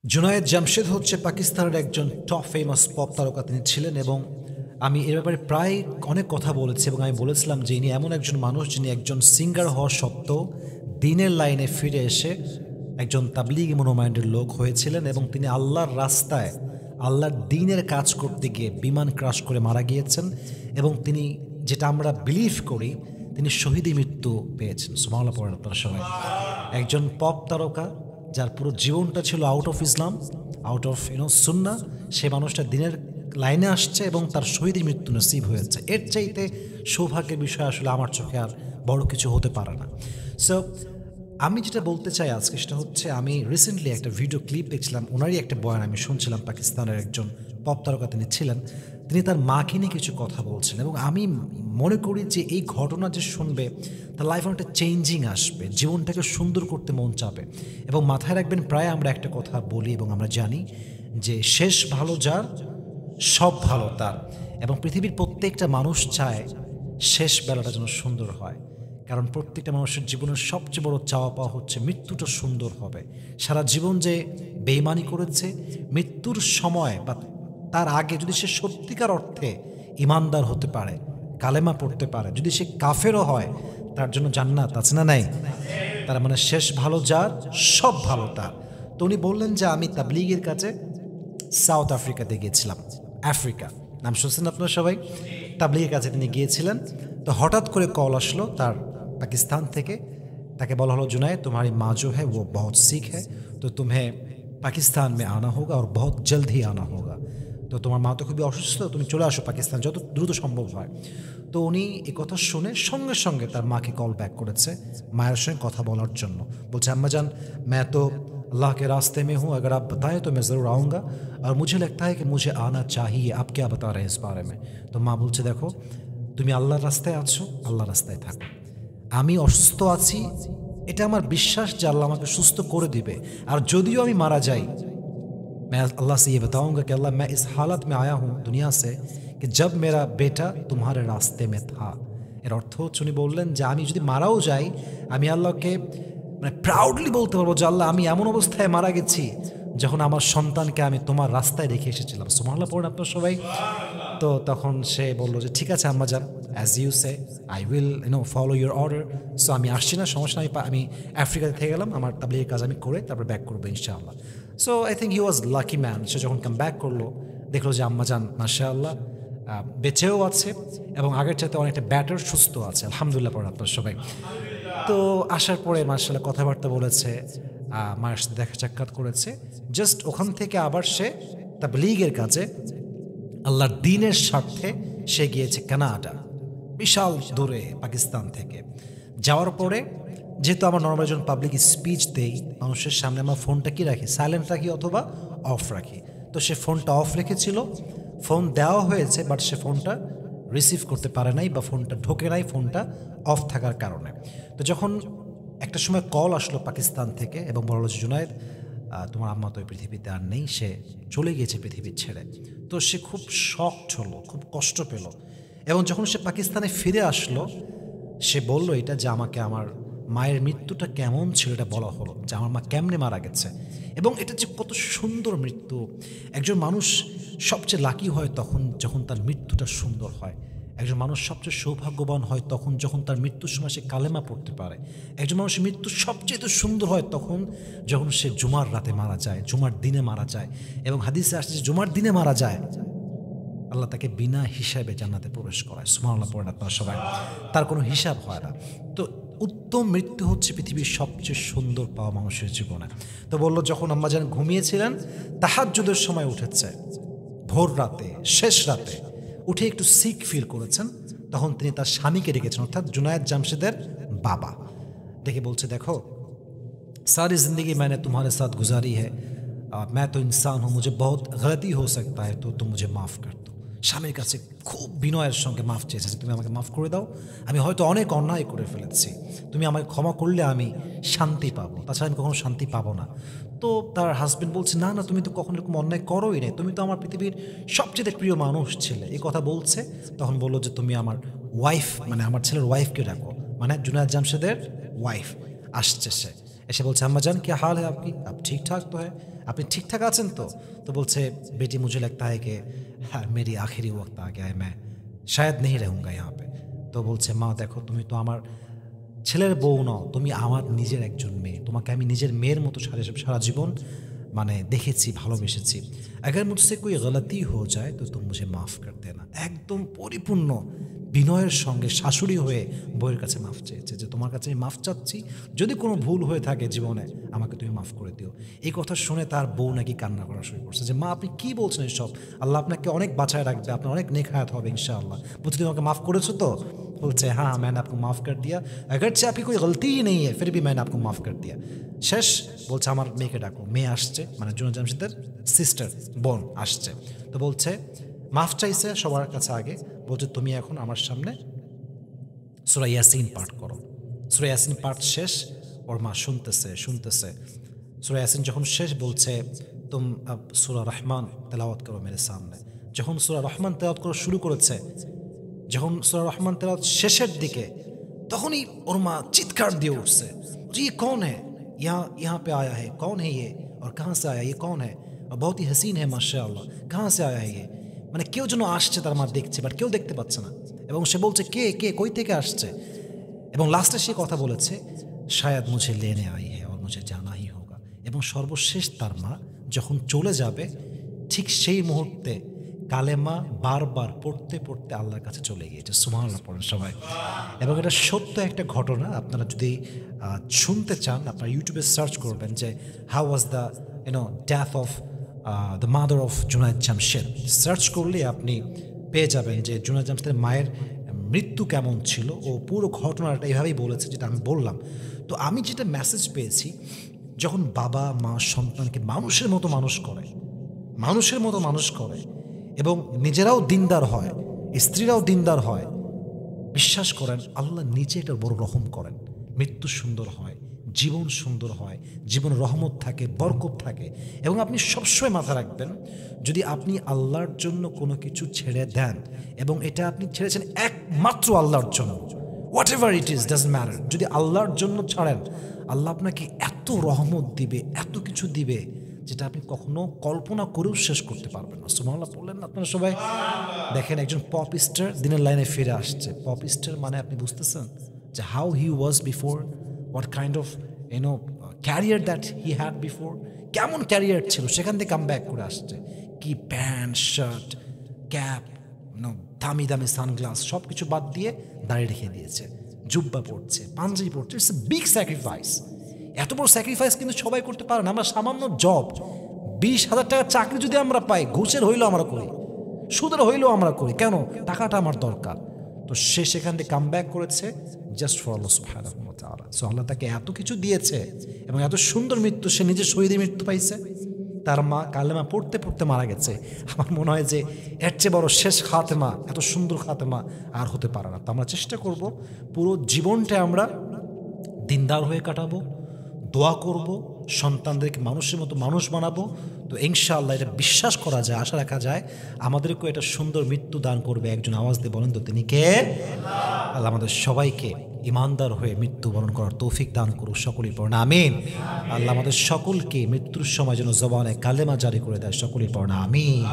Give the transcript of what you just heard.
জুনায়েদ জামশেদ হচ্ছে পাকিস্তানের একজন টপ ফেমাস পপ তারকা তিনি ছিলেন এবং আমি এর ব্যাপারে প্রায় অনেক কথা বলেছি এবং আমি বলেছিলাম যে ইনি এমন একজন মানুষ যিনি একজন সিঙ্গার হওয়া সত্ত্বেও দিনের লাইনে ফিরে এসে একজন তাবলিগি মনোমাইন্ডের লোক হয়েছিলেন এবং তিনি আল্লাহর রাস্তায় আল্লাহর দ্বীনের কাজ করতে গিয়ে বিমান ক্রাশ করে মারা গিয়েছেন এবং তিনি যেটা আমরা বিলিভ করি তিনি শহীদি মৃত্যু পেয়েছেন। সুবহানাল্লাহ পড়েন আপনারা সবাই। একজন পপ তারকা যার পুরো জীবনটা ছিল out of Islam, out of সুন্নাহ, সে মানুষটা দিনের লাইনে আসছে এবং তার শহীদি মৃত্যু নসিব হয়েছে। এর চাইতে সৌভাগ্যের বিষয় আসলে আমার চোখে আর বড় কিছু হতে পারে না। সো আমি যেটা বলতে চাই আজকে সেটা হচ্ছে, আমি রিসেন্টলি একটা ভিডিও ক্লিপ দেখছিলাম, ওনারই একটা বয়ান আমি শুনছিলাম। পাকিস্তানের একজন পপ তারকা তিনি ছিলেন, তিনি তার মাকে নিয়ে কিছু কথা বলছেন এবং আমি মনে করি যে এই ঘটনা যে শুনবে তার লাইফে অনেকটা চেঞ্জিং আসবে, জীবনটাকে সুন্দর করতে মন চাবে। এবং মাথায় রাখবেন, প্রায় আমরা একটা কথা বলি এবং আমরা জানি যে শেষ ভালো যার সব ভালো তার, এবং পৃথিবীর প্রত্যেকটা মানুষ চায় শেষ বেলাটা যেন সুন্দর হয়। কারণ প্রত্যেকটা মানুষের জীবনের সবচেয়ে বড় চাওয়া পাওয়া হচ্ছে মৃত্যুটা সুন্দর হবে। সারা জীবন যে বেঈমানি করেছে, মৃত্যুর সময় বা তার আগে যদি সে সত্যিকার অর্থে ইমানদার হতে পারে, কালেমা পড়তে পারে, যদি সে কাফেরও হয়, তার জন্য জান্নাত আছে না নাই? তার মানে শেষ ভালো যার সব ভালো তার। তো উনি বললেন যে আমি তাবলিগের কাছে সাউথ আফ্রিকাতে গিয়েছিলাম। আফ্রিকা নাম শুনছেন আপনারা সবাই? তাবলিগের কাছে তিনি গিয়েছিলেন। তো হঠাৎ করে কল আসলো তার पाकिस्तान থেকে। ताकि बोला हलो जुनायद, तुम्हारी माँ जो है वो बहुत सिक है, तो तुम्हें पाकिस्तान में आना होगा और बहुत जल्द ही आना होगा। तो तुम्हार माँ तो খুবই অসুস্থ, তুমি চলে আসো পাকিস্তান যত দ্রুত সম্ভব হয়। তো উনি এই কথা শুনে সঙ্গে সঙ্গে তার মাকে কল ব্যাক করেছে মায়ের সঙ্গে কথা বলার জন্য। বলছে, अम्मा जान मैं तो अल्लाह के रास्ते में हूँ, अगर आप बताएं तो मैं ज़रूर आऊँगा और मुझे लगता है कि मुझे आना चाहिए। आप क्या बता रहे हैं इस बारे में? तो माँ বলছে, দেখো তুমি আল্লাহর রাস্তায় আছো, আল্লাহর রাস্তায় থাকো। আমি অসুস্থ আছি, এটা আমার বিশ্বাস যে আল্লাহ আমাকে সুস্থ করে দিবে। আর যদিও আমি মারা যাই, मैं अल्लाह से ये बताऊंगा कि अल्लाह मैं इस हालत में आया हूँ दुनिया से कि जब मेरा बेटा तुम्हारे रास्ते में था। এর অর্থ হচ্ছে উনি বললেন যে আমি যদি মারাও যাই, আমি আল্লাহকে মানে প্রাউডলি বলতে পারবো যে আল্লাহ আমি এমন অবস্থায় মারা গেছি যখন আমার সন্তানকে আমি তোমার রাস্তায় রেখে এসেছিলাম। সুবহানাল্লাহ পড়েন আপনারা সবাই। তো তখন সে বলল যে ঠিক আছে আম্মা জান, as you say I will follow your order. So আমি আসছি না, সমস্যা নেই, আমি আফ্রিকাতে থেকে গেলাম, আমার তাবলিগের কাজ আমি করে তারপর ব্যাক করবো ইনশাআল্লাহ। So I think he was lucky man. সে যখন কাম ব্যাক করলো, দেখলো যে আম্মা জান মাশাআল্লাহ বেঁচেও আছে এবং আগের চাইতে অনেকটা ব্যাটার সুস্থ আছে। আলহামদুলিল্লাহ পড়েন আপনারা সবাই। তো আসার পরে মাশাআল্লাহ কথাবার্তা বলেছে, মায়ের সাথে দেখা সাক্ষাৎ করেছে। জাস্ট ওখান থেকে আবার সে তাবলিগের কাজে আল্লাহর দ্বীনের স্বার্থে সে গিয়েছে কানাডা, বিশাল দূরে পাকিস্তান থেকে। যাওয়ার পরে যেহেতু আমার নর্মাল একজন পাবলিক স্পিচ দেই, মানুষের সামনে আমার ফোনটা কি রাখি, সাইলেন্ট রাখি অথবা অফ রাখি। তো সে ফোনটা অফ রেখেছিল, ফোন দেওয়া হয়েছে বাট সে ফোনটা রিসিভ করতে পারে নাই বা ফোনটা ঢোকে নাই, ফোনটা অফ থাকার কারণে। তো যখন একটা সময় কল আসলো পাকিস্তান থেকে এবং বলল যে জুনায়েদ তোমার আম্মা তো এই পৃথিবীতে আর নেই, সে চলে গিয়েছে পৃথিবীর ছেড়ে। তো সে খুব শকড হলো, খুব কষ্ট পেল এবং যখন সে পাকিস্তানে ফিরে আসলো, সে বলল এটা যে আমাকে আমার মায়ের মৃত্যুটা কেমন ছিল এটা বলা হলো, যে আমার মা কেমনে মারা গেছে এবং এটা যে কত সুন্দর মৃত্যু। একজন মানুষ সবচেয়ে লাকি হয় তখন যখন তার মৃত্যুটা সুন্দর হয়। একজন মানুষ সবচেয়ে সৌভাগ্যবান হয় তখন যখন তার মৃত্যুর সময় সে কালেমা পড়তে পারে। একজন মানুষের মৃত্যু সবচেয়ে সুন্দর হয় তখন যখন সে জুমার রাতে মারা যায়, জুমার দিনে মারা যায়। এবং হাদিসে আসছে যে জুমার দিনে মারা যায়, আল্লাহ তাকে বিনা হিসাবে জান্নাতে প্রবেশ করায়। সুবহানাল্লাহ পড়েন আপনারা সবাই। তার কোনো হিসাব হয় না। তো উত্তম মৃত্যু হচ্ছে পৃথিবীর সবচেয়ে সুন্দর পাওয়া মানুষের জীবনে। তো বললো যখন আম্মা জান ঘুমিয়েছিলেন, তাহাজ্জুদের সময় উঠেছে, ভোর রাতে, শেষ রাতে উঠে একটু সিক ফিল করেছেন, তখন তিনি তার স্বামীকে ডেকেছেন, অর্থাৎ জুনায়েদ জামশেদের বাবা ডেকে বলছে, দেখো सारी ज़िंदगी मैंने तुम्हारे साथ गुजारी है, मैं तो इंसान हूँ, मुझे बहुत गलती हो सकता है, तो तुम मुझे माफ़ कर दो। স্বামীর কাছে খুব বিনয়ের সঙ্গে মাফ চেয়েছে, তুমি আমাকে মাফ করে দাও, আমি হয়তো অনেক অন্যায় করে ফেলেছি, তুমি আমাকে ক্ষমা করলে আমি শান্তি পাবো, তাছাড়া আমি কখনো শান্তি পাবো না। তো তার হাজব্যান্ড বলছে, না না, তুমি তো কখনো এরকম অন্যায় করোই না, তুমি তো আমার পৃথিবীর সবচেয়ে প্রিয় মানুষ ছিলে। এই কথা বলছে, তখন বললো যে তুমি আমার ওয়াইফ, মানে আমার ছেলের ওয়াইফকে ডাকো, মানে জুনায়েদ জামশেদের ওয়াইফ আসছে সে। এসে বলছে আম্মা জান কি হাল হ্যাঁ আপকি, আপ ঠিক ঠাক তো হ্যাঁ, আপনি ঠিকঠাক আছেন তো? তো বলছে বেটি মুঝে लगता है कि हाँ मेरी आखिरी वक्त आ गया है, मैं शायद नहीं रहूँगा यहाँ पे। তো বলছে মা দেখো তুমি তো আমার ছেলের বউ নও, তুমি আমার নিজের একজন মেয়ে, তোমাকে আমি নিজের মেয়ের মতো সারা জীবন মানে দেখেছি, ভালোবেসেছি। अगर मुझसे कोई गलती हो जाए तो तुम मुझे माफ़ कर देना। একদম পরিপূর্ণ বিনয়ের সঙ্গে শাশুড়ি হয়ে বউয়ের কাছে মাফ চেয়েছে যে তোমার কাছে আমি মাফ চাচ্ছি, যদি কোনো ভুল হয়ে থাকে জীবনে আমাকে তুমি মাফ করে দিও। এই কথা শুনে তার বউ নাকি কান্না করা শুরু করছে যে মা আপনি কী বলছেন এসব, আল্লাহ আপনাকে অনেক বাঁচায় রাখবে, আপনার অনেক নেক হায়াত হবে ইনশাআল্লাহ। বলছে তুমি আমাকে মাফ করেছো তো? बोलते हैं हाँ मैंने आपको माफ़ कर दिया, अगरचे आपकी कोई गलती ही नहीं है फिर भी मैंने आपको माफ़ कर दिया। শেষ বলছে আমার মেয়েকে ডাকো, মেয়ে আসছে, মানে জুনায়েদ জামশেদের সিস্টার বোন আসছে। তো বলছে মাফ চাইছে সবার কাছে আগে, বলছে তুমি এখন আমার সামনে সূরা ইয়াসিন পাঠ করো। সূরা ইয়াসিন পাঠ শেষ, ওর মা শুনতেছে সূরা ইয়াসিন যখন শেষ বলছে তুম আব সূরা রহমান তেলাওয়াত করো মেরে সামনে। যখন সূরা রহমান তেলাওয়াত করা শুরু করেছে, যখন সূরা রহমান তেলাওয়াত শেষের দিকে, তখনই ওর মা চিৎকার দিয়ে উঠছে যে ये कौन है, यहाँ पे आया है, कौन है ये और कहाँ से आया, ये कौन है और बहुत ही हसीन है माशाअल्लाह, कहाँ से आया है ये। মানে কেউ যেন আসছে, তার মা দেখছে বাট কেউ দেখতে পাচ্ছে না, এবং সে বলছে কে কে কই থেকে আসছে, এবং লাস্টে সে কথা বলেছে শায়দ মুঝে লেনে আই है और मुझे जाना ही होगा। এবং সর্বশেষ তার মা যখন চলে যাবে ঠিক সেই মুহূর্তে কালেমা বারবার পড়তে পড়তে আল্লাহর কাছে চলে গিয়েছে। সুবহানাল্লাহ পড়েন সবাই। এবং এটা সত্য একটা ঘটনা, আপনারা যদি শুনতে চান আপনারা ইউটিউবে সার্চ করবেন যে how was the death of the mother of Junaid Jamshed. Search করলে আপনি পেয়ে যাবেন যে জুনায়েদ জামশেদের মায়ের মৃত্যু কেমন ছিল, ও পুরো ঘটনাটা এইভাবেই বলেছে যেটা আমি বললাম। তো আমি যেটা মেসেজ পেয়েছি, যখন বাবা মা সন্তানকে মানুষের মতো মানুষ করে এবং নিজেরাও দিনদার হয়, স্ত্রীরাও দিনদার হয়, বিশ্বাস করেন আল্লাহ নিজে এটা বড় রহম করেন। মৃত্যু সুন্দর হয়, জীবন সুন্দর হয়, জীবন রহমত থাকে, বরকত থাকে। এবং আপনি সবসময় মাথা রাখবেন, যদি আপনি আল্লাহর জন্য কোনো কিছু ছেড়ে দেন এবং এটা আপনি ছেড়েছেন একমাত্র আল্লাহর জন্য, what ever it is doesn't matter, যদি আল্লাহর জন্য ছাড়েন আল্লাহ আপনাকে এত রহমত দিবে, এত কিছু দিবে যেটা আপনি কখনো কল্পনা করেও শেষ করতে পারবেন না। সুবহানাল্লাহ বললেন আপনারা সবাই। দেখেন একজন পপ স্টার দিনের লাইনে ফিরে আসছে। পপ স্টার মানে আপনি বুঝতেছেন যে how he was before, what kind of career that he had before, কেমন ক্যারিয়ার ছিল, সেখান থেকে কাম ব্যাক করে আসছে। কি প্যান্ট শার্ট ক্যাপ, দামি দামি সানগ্লাস সব কিছু বাদ দিয়ে দাঁড়িয়ে রেখে দিয়েছে, জুব্বা পড়ছে, পাঞ্জাবি পড়ছে। It's a big sacrifice. এত বড় স্যাক্রিফাইস কিন্তু সবাই করতে পারে না। আমরা সামান্য জব 20,000 টাকার চাকরি যদি আমরা পাই, ঘুষের হইলেও আমরা করি, সুদের হইলেও আমরা করি, কেন? টাকাটা আমার দরকার। তো সে সেখান থেকে কাম ব্যাক করেছে জাস্ট ফর আল্লাহ সুবহানাহু ওয়া তাআলা। সো আল্লাহ তাকে এত কিছু দিয়েছে এবং এত সুন্দর মৃত্যু, সে নিজে শহীদের মৃত্যু পাইছে, তার মা কালেমা পড়তে পড়তে মারা গেছে। আমার মনে হয় যে এর চেয়ে বড় শেষ খাতেমা, এত সুন্দর খাতেমা আর হতে পারে না। তো আমরা চেষ্টা করব পুরো জীবনটা আমরা দিনদার হয়ে কাটাবো, দোয়া করব, সন্তানদেরকে মানুষের মতো মানুষ বানাবো। তো ইনশাআল্লাহ এটা বিশ্বাস করা যায়, আশা রাখা যায় আমাদেরকেও এটা সুন্দর মৃত্যু দান করবে। একজন আওয়াজ দিয়ে বলেন তো তিনি কে? আল্লাহ আমাদের সবাইকে ইমানদার হয়ে মৃত্যুবরণ করার তৌফিক দান করুক, সকলেই পড়েন আমিন। আল্লাহ আমাদের সকলকে মৃত্যুর সময় যেন জবানে কালেমা জারি করে দেয়, সকলেই পড়েন আমিন।